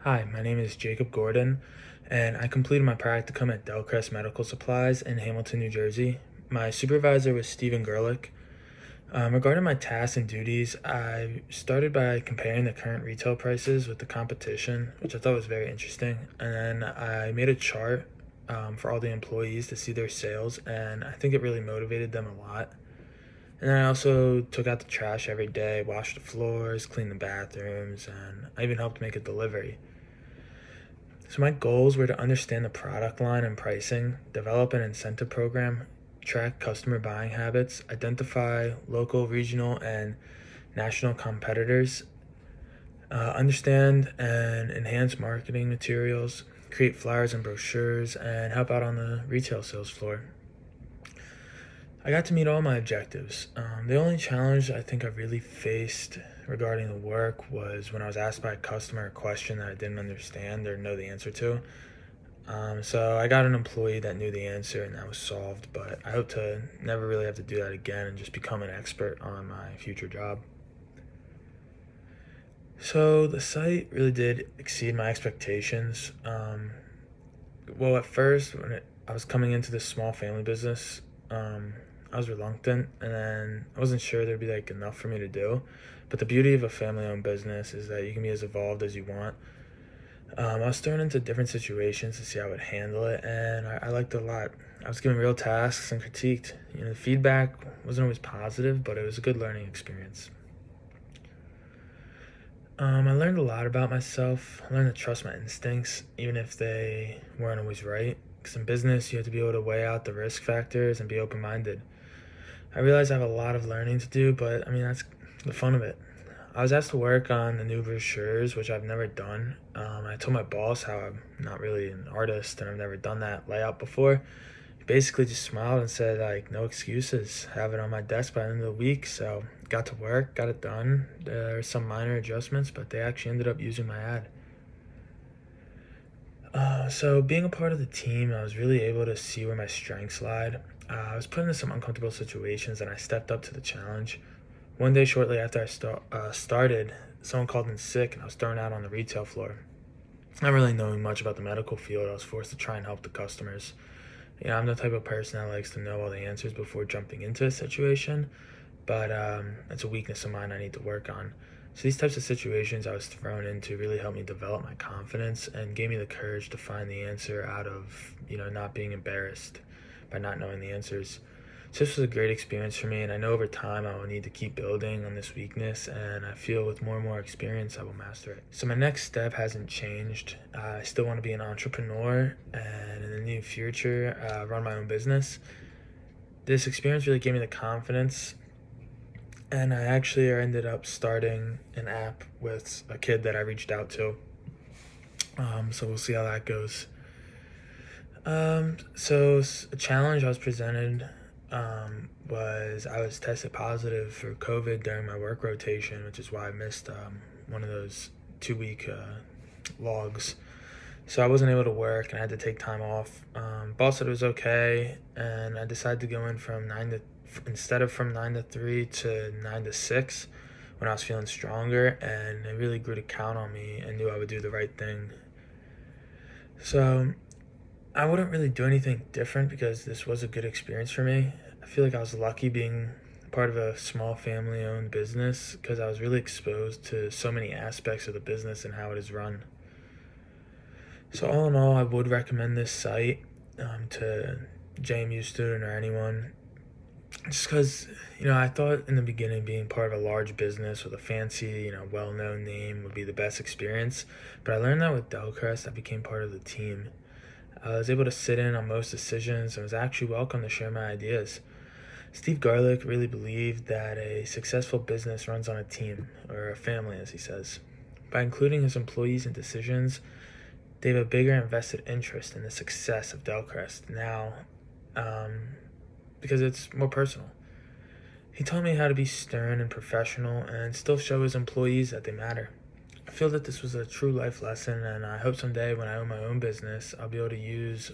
Hi, my name is Jacob Gordon, and I completed my practicum at Delcrest Medical Supplies in Hamilton, New Jersey. My supervisor was Stephen Gerlich. Regarding my tasks and duties, I started by comparing the current retail prices with the competition, which I thought was very interesting. And then I made a chart for all the employees to see their sales, and I think it really motivated them a lot. And then I also took out the trash every day, washed the floors, cleaned the bathrooms, and I even helped make a delivery. So my goals were to understand the product line and pricing, develop an incentive program, track customer buying habits, identify local, regional, and national competitors, understand and enhance marketing materials, create flyers and brochures, and help out on the retail sales floor. I got to meet all my objectives. The only challenge I think I really faced regarding the work was when I was asked by a customer a question that I didn't understand or know the answer to. So I got an employee that knew the answer and that was solved, but I hope to never really have to do that again and just become an expert on my future job. So the site really did exceed my expectations. Well, at first, I was coming into this small family business, I was reluctant, and then I wasn't sure there'd be like enough for me to do. But the beauty of a family-owned business is that you can be as evolved as you want. I was thrown into different situations to see how I would handle it, and I liked it a lot. I was given real tasks and critiqued. The feedback wasn't always positive, but it was a good learning experience. I learned a lot about myself. I learned to trust my instincts, even if they weren't always right. Because in business, you have to be able to weigh out the risk factors and be open minded. I realize I have a lot of learning to do, but that's the fun of it. I was asked to work on the new brochures, which I've never done. I told my boss how I'm not really an artist and I've never done that layout before. He basically just smiled and said, like, no excuses. Have it on my desk by the end of the week. So got to work, got it done. There were some minor adjustments, but they actually ended up using my ad. So being a part of the team, I was really able to see where my strengths lied. I was put into some uncomfortable situations and I stepped up to the challenge. One day, shortly after I started, someone called in sick and I was thrown out on the retail floor. Not really knowing much about the medical field, I was forced to try and help the customers. I'm the type of person that likes to know all the answers before jumping into a situation, but it's a weakness of mine I need to work on. So these types of situations I was thrown into really helped me develop my confidence and gave me the courage to find the answer out of, not being embarrassed by not knowing the answers. So this was a great experience for me, and I know over time I will need to keep building on this weakness, and I feel with more and more experience I will master it. So my next step hasn't changed. I still want to be an entrepreneur, and in the near future, run my own business. This experience really gave me the confidence, and I actually ended up starting an app with a kid that I reached out to. So we'll see how that goes. So a challenge I was presented was I was tested positive for COVID during my work rotation, which is why I missed one of those 2 week logs. So I wasn't able to work and I had to take time off. Boss said it was okay, and I decided to go in instead of from 9 to 3 to 9 to 6 when I was feeling stronger, and it really grew to count on me and knew I would do the right thing. So I wouldn't really do anything different because this was a good experience for me. I feel like I was lucky being part of a small family owned business because I was really exposed to so many aspects of the business and how it is run. So all in all, I would recommend this site to JMU student or anyone. Just because, I thought in the beginning being part of a large business with a fancy, well-known name would be the best experience. But I learned that with Delcrest, I became part of the team. I was able to sit in on most decisions and was actually welcome to share my ideas. Steve Garlick really believed that a successful business runs on a team, or a family, as he says. By including his employees in decisions, they have a bigger invested interest in the success of Delcrest now, because it's more personal. He taught me how to be stern and professional and still show his employees that they matter. I feel that this was a true life lesson, and I hope someday when I own my own business, I'll be able to use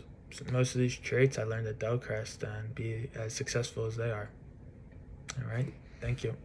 most of these traits I learned at Delcrest and be as successful as they are. All right, thank you.